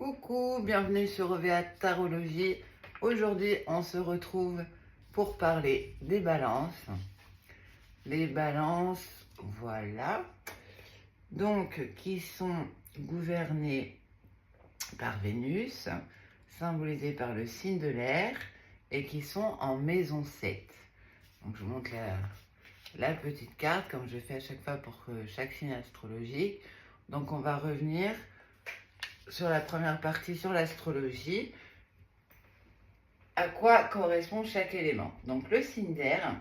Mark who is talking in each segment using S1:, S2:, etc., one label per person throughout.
S1: Coucou, bienvenue sur OVA Tarologie. Aujourd'hui, on se retrouve pour parler des balances. Les balances, voilà. Donc, qui sont gouvernées par Vénus, symbolisées par le signe de l'air, et qui sont en maison 7. Donc, je vous montre la petite carte, comme je fais à chaque fois pour chaque signe astrologique. Donc, on va revenir sur la première partie sur l'astrologie, à quoi correspond chaque élément. Donc le signe d'air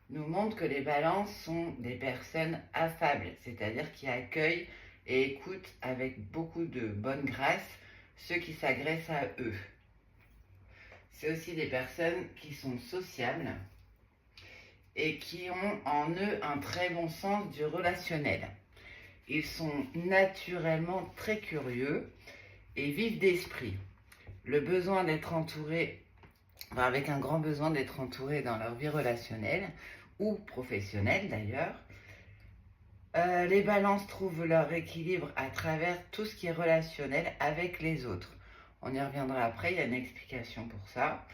S1: nous montre que les balances sont des personnes affables, c'est-à-dire qui accueillent et écoutent avec beaucoup de bonne grâce ceux qui s'agressent à eux. C'est aussi des personnes qui sont sociables et qui ont en eux un très bon sens du relationnel. Ils sont naturellement très curieux et vifs d'esprit. Le besoin d'être entouré, avec un grand besoin d'être entouré dans leur vie relationnelle ou professionnelle d'ailleurs. Les balances trouvent leur équilibre à travers tout ce qui est relationnel avec les autres. On y reviendra après, il y a une explication pour ça.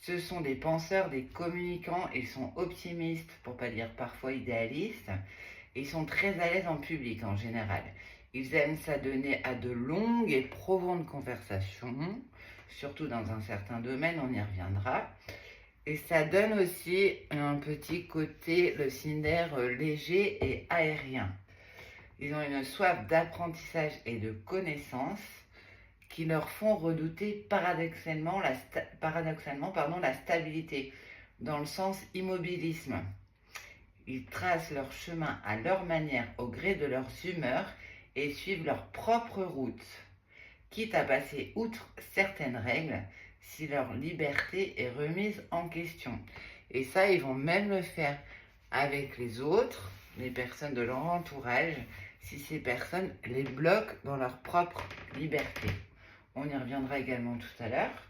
S1: Ce sont des penseurs, des communicants, ils sont optimistes, pour pas dire parfois idéalistes. Ils sont très à l'aise en public en général. Ils aiment s'adonner à de longues et profondes conversations, surtout dans un certain domaine, on y reviendra. Et ça donne aussi un petit côté, le signe d'air léger et aérien. Ils ont une soif d'apprentissage et de connaissance qui leur font redouter paradoxalement la stabilité, dans le sens immobilisme. Ils tracent leur chemin à leur manière, au gré de leurs humeurs, et suivent leur propre route, quitte à passer outre certaines règles si leur liberté est remise en question. Et ça, ils vont même le faire avec les autres, les personnes de leur entourage, si ces personnes les bloquent dans leur propre liberté. On y reviendra également tout à l'heure.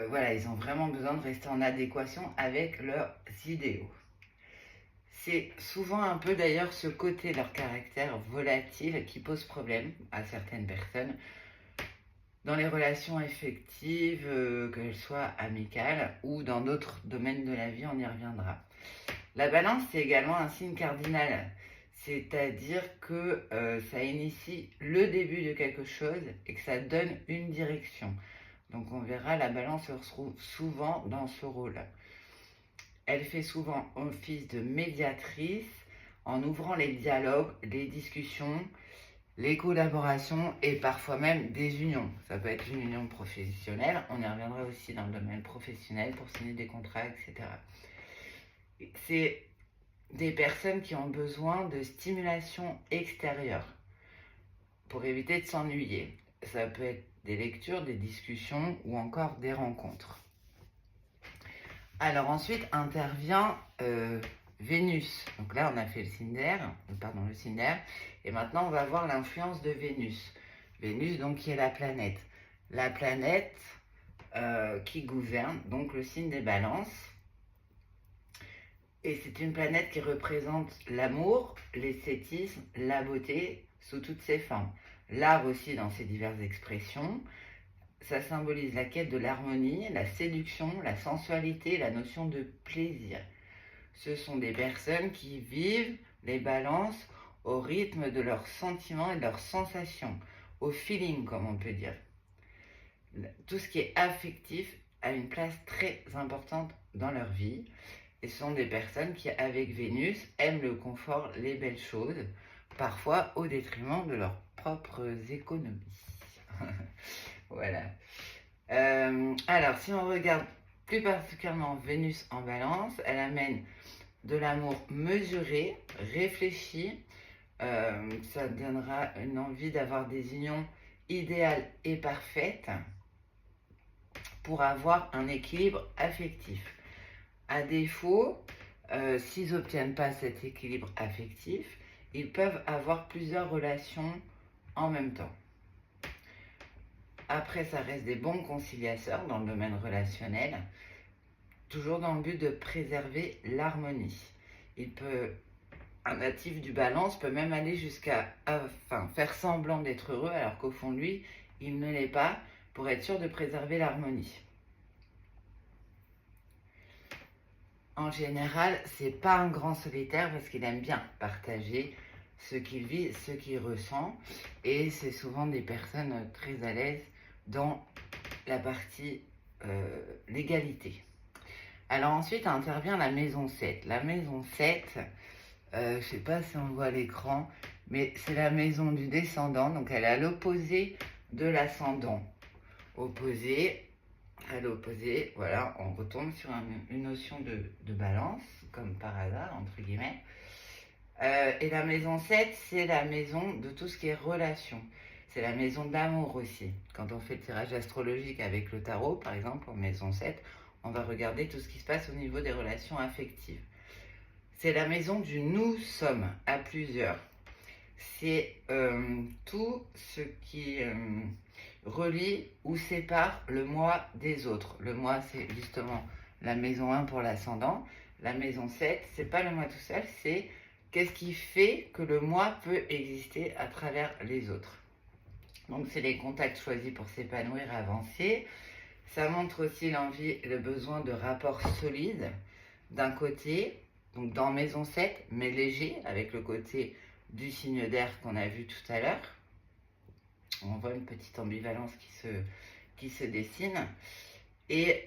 S1: Voilà, ils ont vraiment besoin de rester en adéquation avec leurs idéaux. C'est souvent un peu d'ailleurs ce côté de leur caractère volatile qui pose problème à certaines personnes dans les relations affectives, qu'elles soient amicales ou dans d'autres domaines de la vie, on y reviendra. La balance, c'est également un signe cardinal, c'est-à-dire que ça initie le début de quelque chose et que ça donne une direction. Donc on verra, la balance se retrouve souvent dans ce rôle. Elle fait souvent office de médiatrice en ouvrant les dialogues, les discussions, les collaborations et parfois même des unions. Ça peut être une union professionnelle, on y reviendra aussi dans le domaine professionnel pour signer des contrats, etc. C'est des personnes qui ont besoin de stimulation extérieure pour éviter de s'ennuyer. Ça peut être des lectures, des discussions ou encore des rencontres. Alors ensuite intervient Vénus. Donc là on a fait le signe d'air, et maintenant on va voir l'influence de Vénus. Vénus donc qui est la planète. La planète qui gouverne donc le signe des balances. Et c'est une planète qui représente l'amour, l'esthétisme, la beauté sous toutes ses formes. L'art aussi dans ses diverses expressions. Ça symbolise la quête de l'harmonie, la séduction, la sensualité, la notion de plaisir. Ce sont des personnes qui vivent les balances au rythme de leurs sentiments et de leurs sensations, au feeling comme on peut dire. Tout ce qui est affectif a une place très importante dans leur vie. Et ce sont des personnes qui, avec Vénus, aiment le confort, les belles choses, parfois au détriment de leurs propres économies. Voilà. Alors, si on regarde plus particulièrement Vénus en balance, elle amène de l'amour mesuré, réfléchi. Ça donnera une envie d'avoir des unions idéales et parfaites pour avoir un équilibre affectif. À défaut, s'ils n'obtiennent pas cet équilibre affectif, ils peuvent avoir plusieurs relations en même temps. Après, ça reste des bons conciliateurs dans le domaine relationnel, toujours dans le but de préserver l'harmonie. Il peut un natif du Balance peut même aller jusqu'à faire semblant d'être heureux alors qu'au fond de lui, il ne l'est pas, pour être sûr de préserver l'harmonie. En général, c'est pas un grand solitaire parce qu'il aime bien partager ce qu'il vit, ce qu'il ressent, et c'est souvent des personnes très à l'aise dans la partie l'égalité. Alors ensuite intervient la maison 7. La maison 7, je ne sais pas si on voit à l'écran, mais c'est la maison du descendant, donc elle est à l'opposé de l'ascendant. Opposé, à l'opposé, voilà, on retombe sur une notion de balance, comme par hasard, entre guillemets. Et la maison 7, c'est la maison de tout ce qui est relation. C'est la maison de l'amour aussi. Quand on fait le tirage astrologique avec le tarot, par exemple, en maison 7, on va regarder tout ce qui se passe au niveau des relations affectives. C'est la maison du nous sommes à plusieurs. C'est tout ce qui relie ou sépare le moi des autres. Le moi, c'est justement la maison 1 pour l'ascendant. La maison 7, c'est pas le moi tout seul, c'est qu'est-ce qui fait que le moi peut exister à travers les autres. Donc, c'est les contacts choisis pour s'épanouir et avancer. Ça montre aussi l'envie et le besoin de rapports solides d'un côté, donc dans maison 7, mais léger, avec le côté du signe d'air qu'on a vu tout à l'heure. On voit une petite ambivalence qui se dessine. Et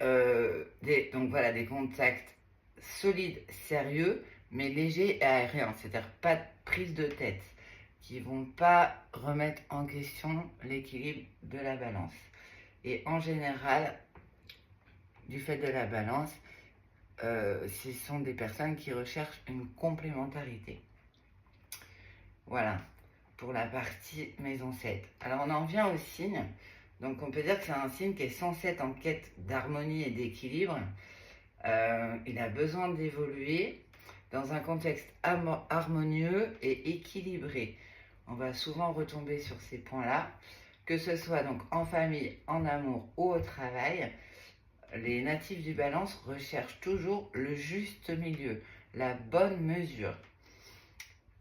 S1: donc voilà, des contacts solides, sérieux, mais légers et aériens, c'est-à-dire pas de prise de tête, qui vont pas remettre en question l'équilibre de la balance. Et en général, du fait de la balance, ce sont des personnes qui recherchent une complémentarité. Voilà, pour la partie maison 7. Alors on en vient au signe. Donc on peut dire que c'est un signe qui est censé être en quête d'harmonie et d'équilibre. Il a besoin d'évoluer dans un contexte harmonieux et équilibré. On va souvent retomber sur ces points-là, que ce soit donc en famille, en amour ou au travail. Les natifs du Balance recherchent toujours le juste milieu, la bonne mesure.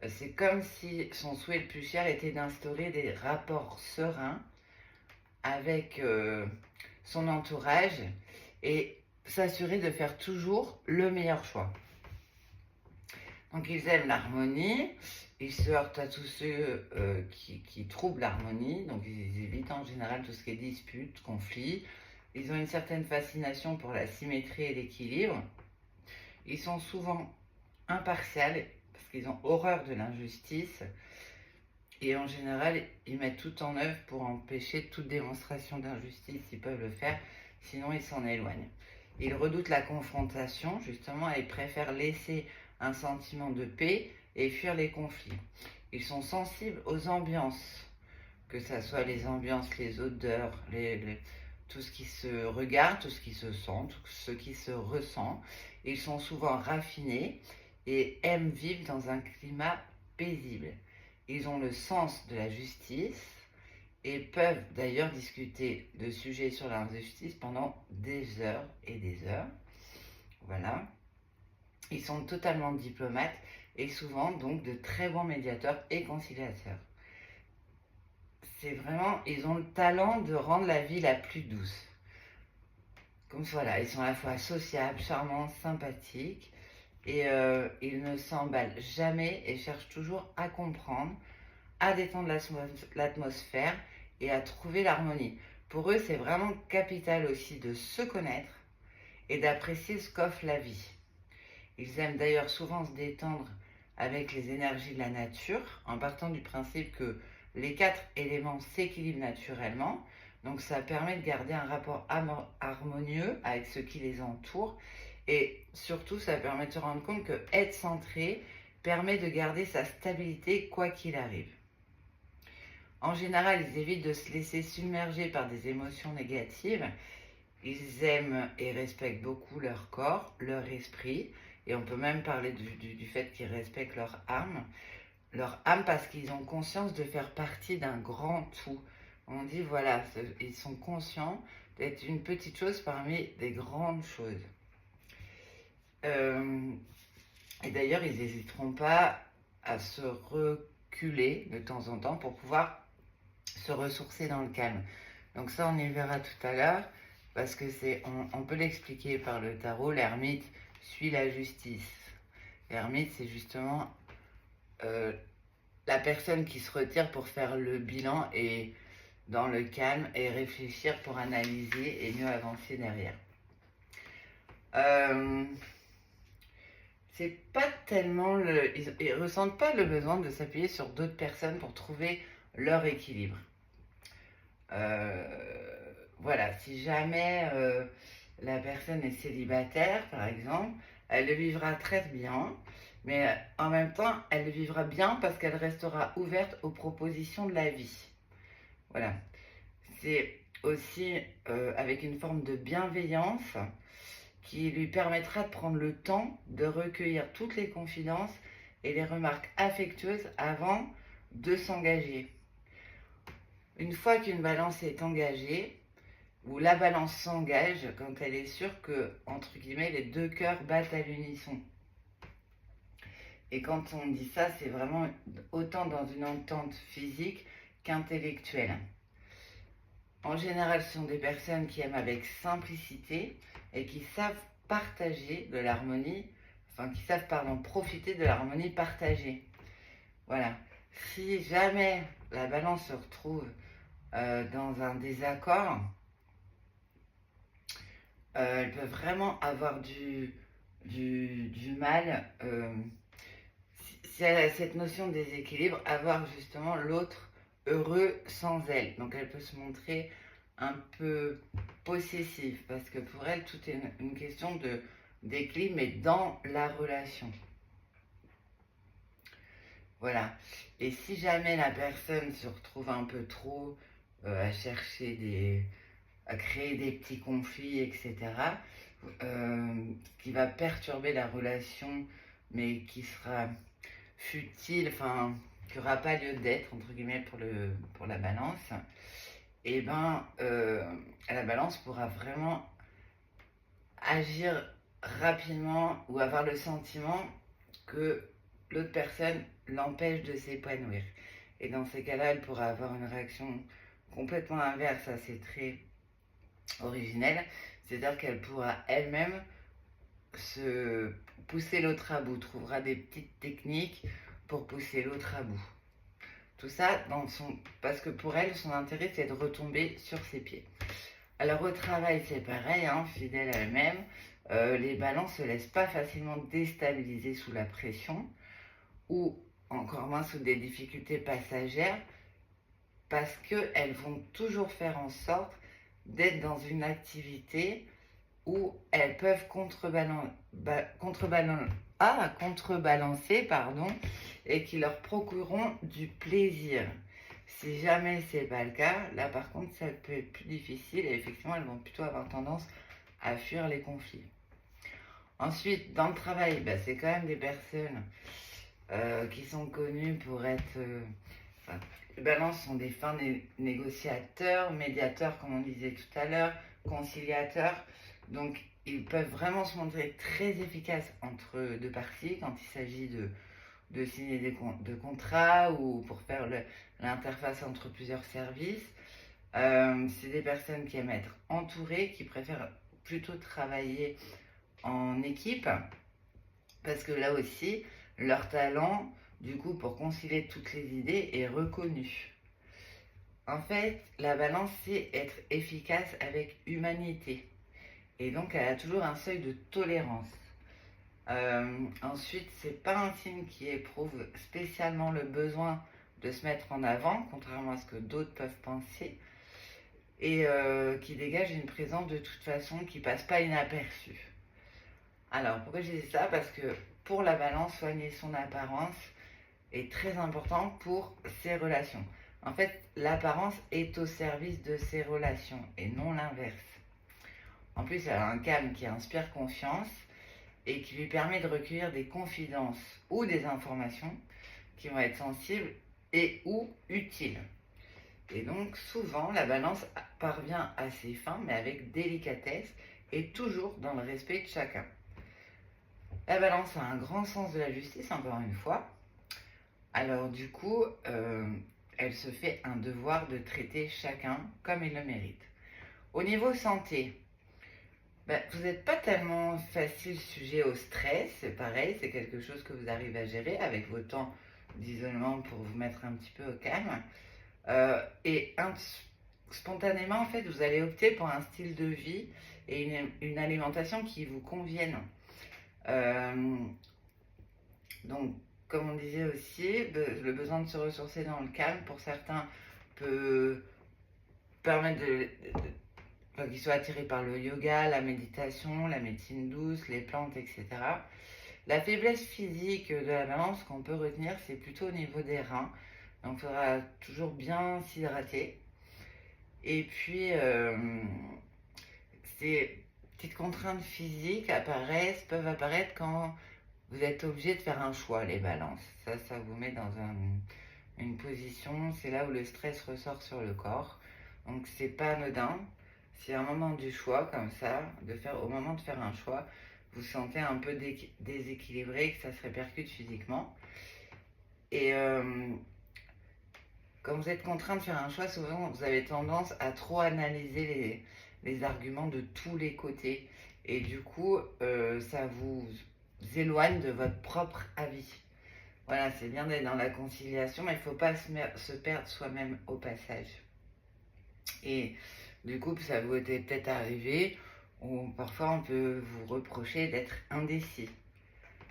S1: C'est comme si son souhait le plus cher était d'instaurer des rapports sereins avec son entourage et s'assurer de faire toujours le meilleur choix. Donc ils aiment l'harmonie, ils se heurtent à tous ceux qui troublent l'harmonie, donc ils évitent en général tout ce qui est dispute, conflit. Ils ont une certaine fascination pour la symétrie et l'équilibre. Ils sont souvent impartials parce qu'ils ont horreur de l'injustice. Et en général, ils mettent tout en œuvre pour empêcher toute démonstration d'injustice. Ils peuvent le faire, sinon ils s'en éloignent. Ils redoutent la confrontation, justement, et préfèrent laisser un sentiment de paix et fuir les conflits. Ils sont sensibles aux ambiances, que ce soit les ambiances, les odeurs, tout ce qui se regarde, tout ce qui se sent, tout ce qui se ressent. Ils sont souvent raffinés et aiment vivre dans un climat paisible. Ils ont le sens de la justice et peuvent d'ailleurs discuter de sujets sur l'injustice pendant des heures et des heures. Voilà. Ils sont totalement diplomates et souvent donc de très bons médiateurs et conciliateurs. C'est vraiment, ils ont le talent de rendre la vie la plus douce. Comme voilà, ils sont à la fois sociables, charmants, sympathiques. Et ils ne s'emballent jamais et cherchent toujours à comprendre, à détendre l'atmosphère et à trouver l'harmonie. Pour eux, c'est vraiment capital aussi de se connaître et d'apprécier ce qu'offre la vie. Ils aiment d'ailleurs souvent se détendre avec les énergies de la nature, en partant du principe que les 4 éléments s'équilibrent naturellement. Donc ça permet de garder un rapport harmonieux avec ce qui les entoure. Et surtout, ça permet de se rendre compte que être centré permet de garder sa stabilité quoi qu'il arrive. En général, ils évitent de se laisser submerger par des émotions négatives. Ils aiment et respectent beaucoup leur corps, leur esprit. Et on peut même parler du fait qu'ils respectent leur âme. Leur âme parce qu'ils ont conscience de faire partie d'un grand tout. On dit, voilà, ils sont conscients d'être une petite chose parmi des grandes choses. Et d'ailleurs, ils n'hésiteront pas à se reculer de temps en temps pour pouvoir se ressourcer dans le calme. Donc ça, on y verra tout à l'heure, parce que on peut l'expliquer par le tarot, l'ermite suit la justice. L'ermite, c'est justement la personne qui se retire pour faire le bilan et dans le calme et réfléchir pour analyser et mieux avancer derrière. C'est pas tellement ils ressentent pas le besoin de s'appuyer sur d'autres personnes pour trouver leur équilibre. Voilà, si jamais la personne est célibataire, par exemple, elle le vivra très bien, mais en même temps, elle le vivra bien parce qu'elle restera ouverte aux propositions de la vie. Voilà. C'est aussi avec une forme de bienveillance qui lui permettra de prendre le temps de recueillir toutes les confidences et les remarques affectueuses avant de s'engager. Une fois qu'une balance est engagée, ou la balance s'engage quand elle est sûre que, entre guillemets, les deux cœurs battent à l'unisson. Et quand on dit ça, c'est vraiment autant dans une entente physique qu'intellectuelle. En général, ce sont des personnes qui aiment avec simplicité et qui savent partager de l'harmonie, qui savent, profiter de l'harmonie partagée. Voilà. Si jamais la balance se retrouve dans un désaccord, elle peut vraiment avoir du mal, si elle a cette notion de déséquilibre, avoir justement l'autre heureux sans elle. Donc elle peut se montrer un peu possessive parce que pour elle, tout est une question d'équilibre, mais dans la relation. Voilà. Et si jamais la personne se retrouve un peu trop à chercher à créer des petits conflits, etc., qui va perturber la relation, mais qui sera futile, qui n'aura pas lieu d'être, entre guillemets, pour la balance, et la balance pourra vraiment agir rapidement ou avoir le sentiment que l'autre personne l'empêche de s'épanouir. Et dans ces cas-là, elle pourra avoir une réaction complètement inverse à ses traits originels, c'est-à-dire qu'elle pourra elle-même se pousser l'autre à bout, trouvera des petites techniques pour pousser l'autre à bout. Tout ça parce que pour elle, son intérêt, c'est de retomber sur ses pieds. Alors au travail, c'est pareil, fidèle à elle-même, les balances ne se laissent pas facilement déstabiliser sous la pression ou encore moins sous des difficultés passagères parce qu'elles vont toujours faire en sorte d'être dans une activité où elles peuvent contrebalancer, et qui leur procureront du plaisir. Si jamais c'est pas le cas, là par contre ça peut être plus difficile et effectivement elles vont plutôt avoir tendance à fuir les conflits. Ensuite, dans le travail, c'est quand même des personnes qui sont connues pour être... les balances sont des fins négociateurs, médiateurs comme on disait tout à l'heure, conciliateurs. Donc ils peuvent vraiment se montrer très efficaces entre deux parties quand il s'agit de signer de contrats ou pour faire l'interface entre plusieurs services. C'est des personnes qui aiment être entourées, qui préfèrent plutôt travailler en équipe parce que là aussi, leur talent, du coup, pour concilier toutes les idées est reconnu. En fait, la balance, c'est être efficace avec humanité. Et donc, elle a toujours un seuil de tolérance. Ensuite, c'est pas un signe qui éprouve spécialement le besoin de se mettre en avant, contrairement à ce que d'autres peuvent penser, et qui dégage une présence de toute façon qui passe pas inaperçue. Alors, pourquoi je dis ça? Parce que pour la balance, soigner son apparence est très important pour ses relations. En fait, l'apparence est au service de ses relations et non l'inverse. En plus, elle a un calme qui inspire confiance et qui lui permet de recueillir des confidences ou des informations qui vont être sensibles et ou utiles. Et donc, souvent, la balance parvient à ses fins, mais avec délicatesse et toujours dans le respect de chacun. La balance a un grand sens de la justice, encore une fois. Alors du coup, elle se fait un devoir de traiter chacun comme il le mérite. Au niveau santé, ben, vous n'êtes pas tellement facile sujet au stress, c'est pareil, c'est quelque chose que vous arrivez à gérer avec vos temps d'isolement pour vous mettre un petit peu au calme. Et spontanément, en fait, vous allez opter pour un style de vie et une alimentation qui vous convienne. Euh, donc, comme on disait aussi, le besoin de se ressourcer dans le calme, pour certains, peut permettre qu'ils soient attirés par le yoga, la méditation, la médecine douce, les plantes, etc. La faiblesse physique de la balance qu'on peut retenir, c'est plutôt au niveau des reins. Donc, il faudra toujours bien s'hydrater. Et puis, ces petites contraintes physiques peuvent apparaître quand vous êtes obligé de faire un choix, les balances. Ça vous met dans une position, c'est là où le stress ressort sur le corps. Donc, c'est pas anodin. Si à un moment du choix, comme ça, au moment de faire un choix, vous sentez un peu déséquilibré, que ça se répercute physiquement. Et quand vous êtes contraint de faire un choix, souvent vous avez tendance à trop analyser les arguments de tous les côtés. Et du coup, ça vous éloigne de votre propre avis. Voilà, c'est bien d'être dans la conciliation, mais il ne faut pas se perdre soi-même au passage. Et du coup, ça vous est peut-être arrivé, ou parfois on peut vous reprocher d'être indécis.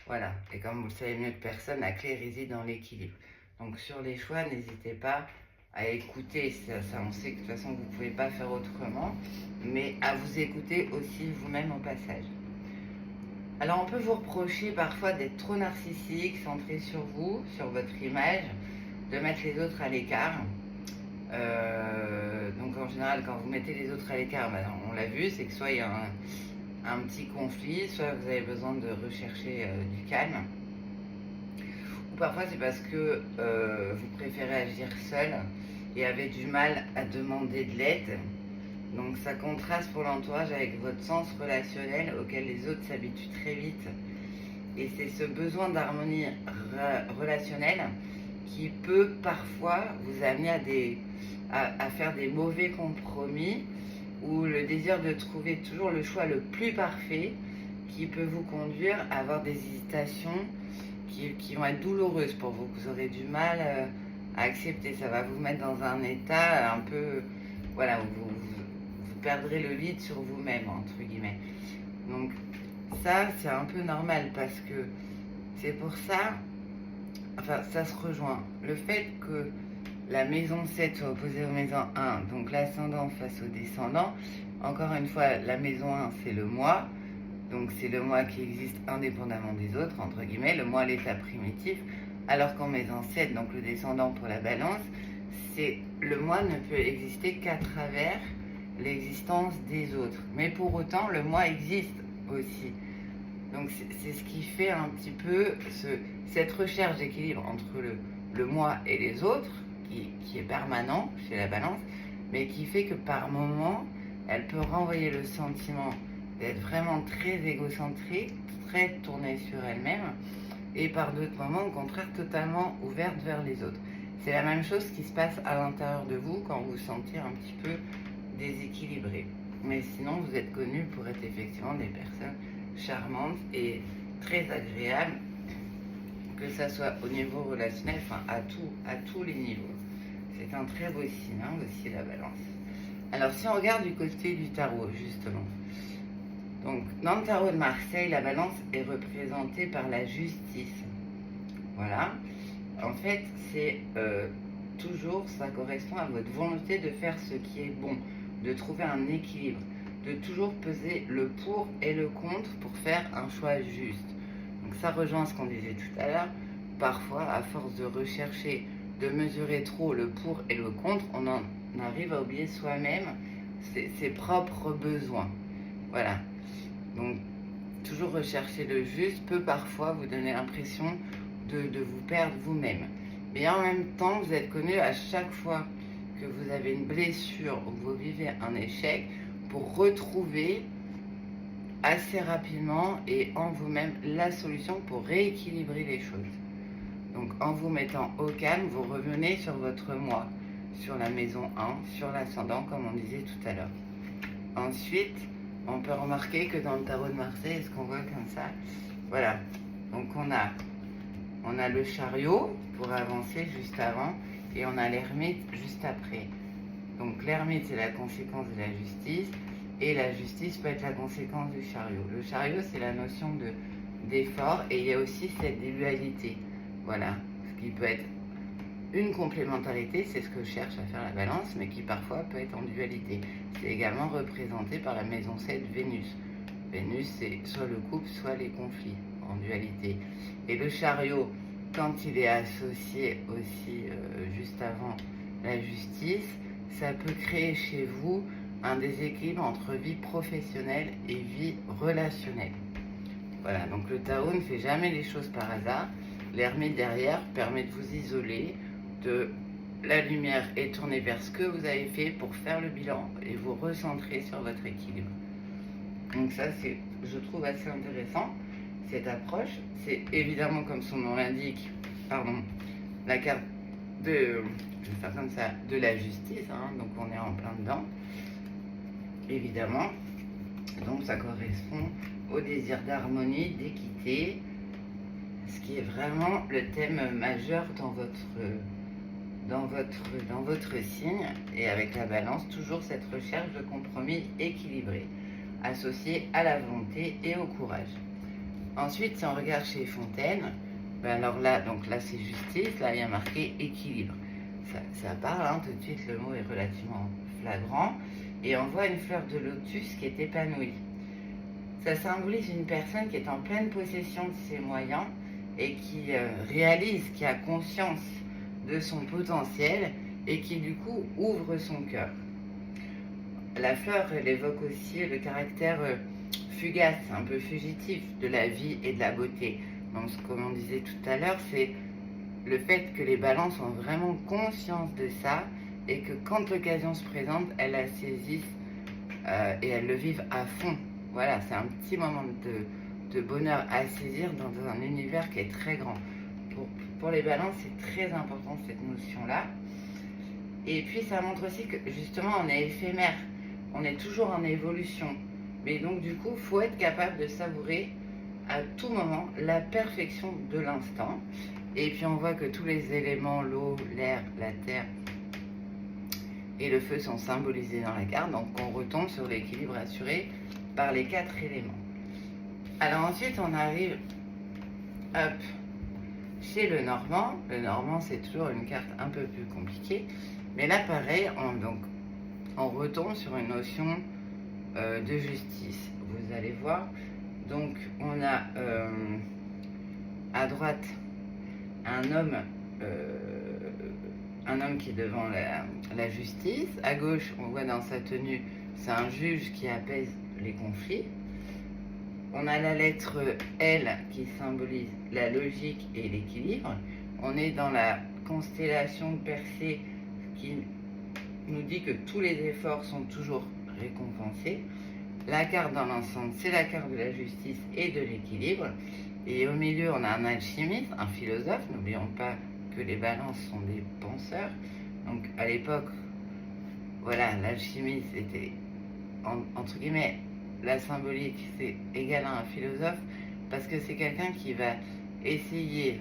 S1: Voilà, et comme vous le savez mieux que personne, la clé réside dans l'équilibre. Donc sur les choix, n'hésitez pas à écouter, ça on sait que de toute façon vous ne pouvez pas faire autrement, mais à vous écouter aussi vous-même au passage. Alors on peut vous reprocher parfois d'être trop narcissique, centré sur vous, sur votre image, de mettre les autres à l'écart. Donc en général, quand vous mettez les autres à l'écart, ben, on l'a vu, c'est que soit il y a un petit conflit, soit vous avez besoin de rechercher du calme. Ou parfois c'est parce que vous préférez agir seul et avez du mal à demander de l'aide. Donc ça contraste pour l'entourage avec votre sens relationnel auquel les autres s'habituent très vite. Et c'est ce besoin d'harmonie relationnelle qui peut parfois vous amener à faire des mauvais compromis, ou le désir de trouver toujours le choix le plus parfait qui peut vous conduire à avoir des hésitations qui vont être douloureuses pour vous, que vous aurez du mal à accepter. Ça va vous mettre dans un état un peu, voilà, où vous perdrez le lead sur vous-même, entre guillemets. Donc ça, c'est un peu normal parce que c'est pour ça, enfin, ça se rejoint. Le fait que la maison 7 soit opposée aux maisons 1, donc l'ascendant face au descendant, encore une fois, la maison 1, c'est le moi, donc c'est le moi qui existe indépendamment des autres, entre guillemets, le moi l'état primitif, alors qu'en maison 7, donc le descendant pour la balance, c'est le moi ne peut exister qu'à travers l'existence des autres. Mais pour autant, le moi existe aussi. Donc c'est ce qui fait un petit peu cette recherche d'équilibre entre le moi et les autres, qui est permanent chez la balance, mais qui fait que par moment, elle peut renvoyer le sentiment d'être vraiment très égocentrique, très tournée sur elle-même, et par d'autres moments, au contraire, totalement ouverte vers les autres. C'est la même chose qui se passe à l'intérieur de vous quand vous vous sentez un petit peu déséquilibré. Mais sinon, vous êtes connus pour être effectivement des personnes charmantes et très agréables, que ça soit au niveau relationnel, enfin à tous les niveaux. C'est un très beau signe, hein, aussi, la balance. Alors si on regarde du côté du tarot, justement, donc dans le tarot de Marseille, la balance est représentée par la justice. Voilà. En fait, c'est toujours, ça correspond à votre volonté de faire ce qui est bon, de trouver un équilibre, de toujours peser le pour et le contre pour faire un choix juste. Donc ça rejoint ce qu'on disait tout à l'heure. Parfois, à force de rechercher, de mesurer trop le pour et le contre, on en arrive à oublier soi-même ses propres besoins. Voilà. Donc, toujours rechercher le juste peut parfois vous donner l'impression de vous perdre vous-même. Mais en même temps, vous êtes connu à chaque fois que vous avez une blessure ou que vous vivez un échec pour retrouver assez rapidement et en vous-même la solution pour rééquilibrer les choses. Donc en vous mettant au calme, vous revenez sur votre moi, sur la maison 1, sur l'ascendant, comme on disait tout à l'heure. Ensuite, on peut remarquer que dans le tarot de Marseille, est-ce qu'on voit comme ça? Voilà. Donc on a le chariot pour avancer juste avant et on a l'ermite juste après. Donc l'ermite, c'est la conséquence de la justice et la justice peut être la conséquence du chariot. Le chariot, c'est la notion d'effort et il y a aussi cette dualité. Voilà, ce qui peut être une complémentarité, c'est ce que cherche à faire la balance, mais qui parfois peut être en dualité. C'est également représenté par la maison 7, Vénus. Vénus, c'est soit le couple, soit les conflits en dualité. Et le chariot, quand il est associé aussi juste avant la justice, ça peut créer chez vous un déséquilibre entre vie professionnelle et vie relationnelle. Voilà, donc le tarot ne fait jamais les choses par hasard. L'ermite derrière permet de vous isoler, la lumière est tournée vers ce que vous avez fait pour faire le bilan et vous recentrer sur votre équilibre. Donc ça, c'est, je trouve assez intéressant, cette approche. C'est évidemment, comme son nom l'indique, la carte de, je vais faire comme ça, de la justice, hein, donc on est en plein dedans, évidemment. Donc ça correspond au désir d'harmonie, d'équité, ce qui est vraiment le thème majeur dans votre signe, et avec la balance, toujours cette recherche de compromis équilibré, associé à la volonté et au courage. Ensuite, si on regarde chez Fontaine, alors là, donc là c'est justice, là il y a marqué équilibre. Ça parle, hein, tout de suite le mot est relativement flagrant, et on voit une fleur de lotus qui est épanouie. Ça symbolise une personne qui est en pleine possession de ses moyens et qui réalise, qui a conscience de son potentiel et qui du coup ouvre son cœur. La fleur, elle évoque aussi le caractère fugace, un peu fugitif de la vie et de la beauté. Donc comme on disait tout à l'heure, c'est le fait que les balances ont vraiment conscience de ça et que quand l'occasion se présente, elles la saisissent et elles le vivent à fond. Voilà, c'est un petit moment de bonheur à saisir dans un univers qui est très grand. Pour les balances, c'est très important cette notion-là. Et puis ça montre aussi que justement on est éphémère, on est toujours en évolution. Mais donc du coup, il faut être capable de savourer à tout moment la perfection de l'instant. Et puis on voit que tous les éléments, l'eau, l'air, la terre et le feu sont symbolisés dans la carte. Donc on retombe sur l'équilibre assuré par les 4 éléments. Alors ensuite on arrive chez le Normand. Le Normand, c'est toujours une carte un peu plus compliquée. Mais là pareil, on retombe sur une notion de justice. Vous allez voir. Donc on a à droite un homme qui est devant la justice. À gauche, on voit dans sa tenue, c'est un juge qui apaise les conflits. On a la lettre L qui symbolise la logique et l'équilibre. On est dans la constellation de Persée qui nous dit que tous les efforts sont toujours récompensés. La carte dans l'ensemble, c'est la carte de la justice et de l'équilibre. Et au milieu, on a un alchimiste, un philosophe. N'oublions pas que les balances sont des penseurs. Donc à l'époque, voilà, l'alchimiste était, entre guillemets, la symbolique, c'est égal à un philosophe, parce que c'est quelqu'un qui va essayer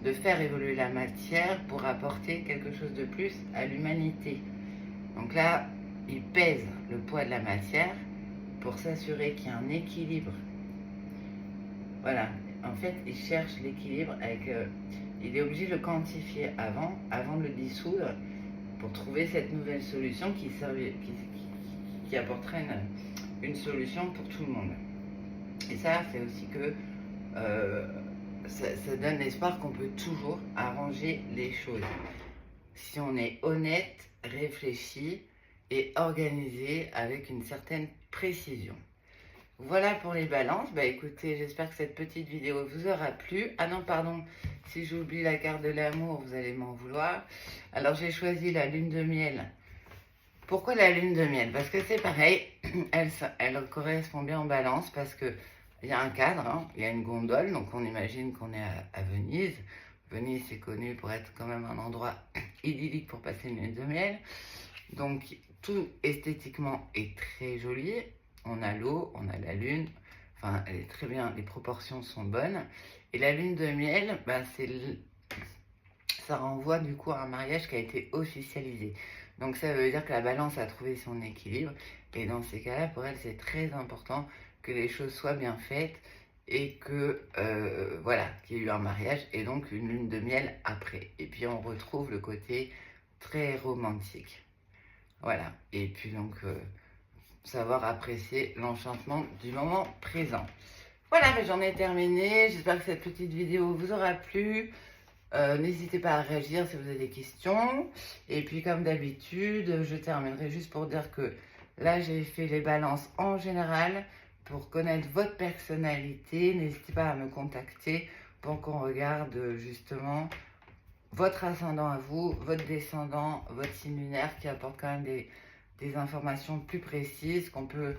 S1: de faire évoluer la matière pour apporter quelque chose de plus à l'humanité. Donc là, il pèse le poids de la matière pour s'assurer qu'il y a un équilibre. Voilà, en fait, il cherche l'équilibre avec... il est obligé de le quantifier avant de le dissoudre, pour trouver cette nouvelle solution qui apporterait une solution pour tout le monde. Et ça, c'est aussi que ça donne l'espoir qu'on peut toujours arranger les choses. Si on est honnête, réfléchi et organisé avec une certaine précision. Voilà pour les balances. Bah écoutez, j'espère que cette petite vidéo vous aura plu. Ah non, pardon, si j'oublie la carte de l'amour, vous allez m'en vouloir. Alors j'ai choisi la lune de miel. Pourquoi la lune de miel? Parce que c'est pareil, elle correspond bien en balance, parce que il y a un cadre, hein, il y a une gondole, donc on imagine qu'on est à Venise. Venise, c'est connu pour être quand même un endroit idyllique pour passer une lune de miel. Donc, tout esthétiquement est très joli. On a l'eau, on a la lune. Enfin, elle est très bien, les proportions sont bonnes. Et la lune de miel, bah, ça renvoie du coup à un mariage qui a été officialisé. Donc ça veut dire que la balance a trouvé son équilibre. Et dans ces cas-là, pour elle, c'est très important que les choses soient bien faites et que, voilà, qu'il y ait eu un mariage et donc une lune de miel après. Et puis on retrouve le côté très romantique. Voilà. Et puis donc, savoir apprécier l'enchantement du moment présent. Voilà, mais j'en ai terminé. J'espère que cette petite vidéo vous aura plu. N'hésitez pas à réagir si vous avez des questions. Et puis comme d'habitude, je terminerai juste pour dire que là j'ai fait les balances en général pour connaître votre personnalité. N'hésitez pas à me contacter pour qu'on regarde justement votre ascendant à vous, votre descendant, votre signe lunaire qui apporte quand même des informations plus précises qu'on peut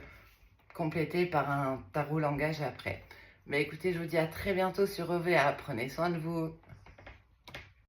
S1: compléter par un tarot langage après. Mais écoutez, je vous dis à très bientôt sur EVA. Prenez soin de vous.